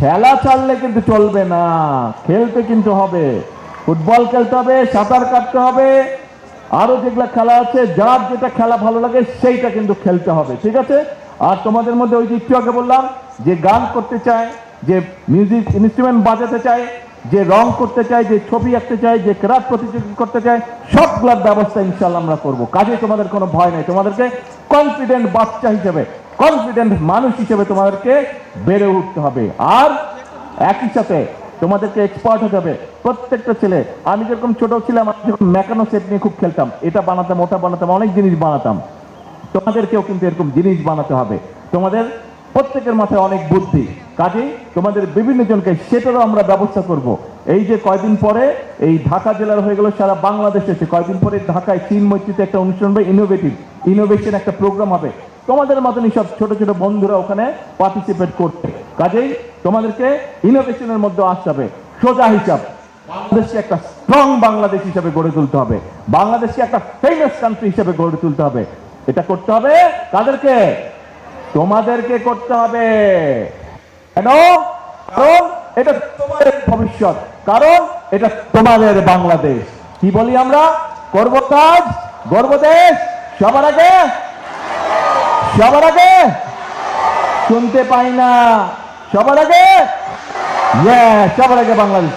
খেলা ছাড়লে কিন্তু চলবে না, খেলতে কিন্তু হবে। ফুটবল খেলতে হবে, সাঁতার কাটতে হবে, আরো যেগুলা খেলা আছে, যার যেটা খেলা ভালো লাগে সেইটা কিন্তু খেলতে হবে, ঠিক আছে? আর তোমাদের মধ্যে ওই যে একটু আগে বললাম, যে গান করতে চায়, যে মিউজিক ইনস্ট্রুমেন্ট বাজাতে চায়, যে রং করতে চায়, যে ছবি আঁকতে চায়, যে ক্রাফট প্রতিযোগিতা করতে চায়, সবগুলোর ব্যবস্থা ইনশাল্লাহ আমরা করবো। কাজে তোমাদের কোনো ভয় নাই, তোমাদেরকে কনফিডেন্ট বাচ্চা হিসেবে, কনফিডেন্ট মানুষ হিসেবে তোমাদেরকে বেড়ে উঠতে হবে। আর একই সাথে তোমাদেরকে এক্সপার্ট হতে হবে। প্রত্যেকটা ছেলে, আমি যেরকম ছোট ছিলাম, আমি যখন মেকানো সেট নিয়ে খুব খেলতাম, এটা বানাতাম, ওটা বানাতাম, অনেক জিনিস বানাতাম। তোমাদেরকেও কিন্তু এরকম জিনিস বানাতে হবে। তোমাদের প্রত্যেকের মাথায় অনেক বুদ্ধি, কাজেই তোমাদের বিভিন্ন জনকে সেটারও আমরা ব্যবস্থা করব। এই যে কয়দিন পরে এই ঢাকা জেলার হয়ে গেল সারা বাংলাদেশে, কয়দিন পরে ঢাকায় চিনমৈত্রীতে একটা অনুষ্ঠান হবে, ইনোভেশন একটা প্রোগ্রাম হবে। তোমাদের মতনই সব ছোট ছোট বন্ধুরা ওখানে পার্টিসিপেট করতে, কাজেই তোমাদেরকে ইনোভেশনের মধ্যে আসতে হবে। সোজা হিসাব, বাংলাদেশকে একটা স্ট্রং বাংলাদেশ হিসেবে গড়ে তুলতে হবে, বাংলাদেশকে একটা ফেমাস কান্ট্রি হিসেবে গড়ে তুলতে হবে। এটা করতে হবে কাদেরকে? তোমাদেরকে করতে হবে। কেন? কারণ এটা তোমাদের ভবিষ্যৎ, কারণ এটা তোমাদের বাংলাদেশ। কি বলি আমরা? করব কাজ, গর্ব দেশ, সবার আগে, সবার আগে। শুনতে পাই না, সবার আগে, সবার আগে বাংলাদেশ।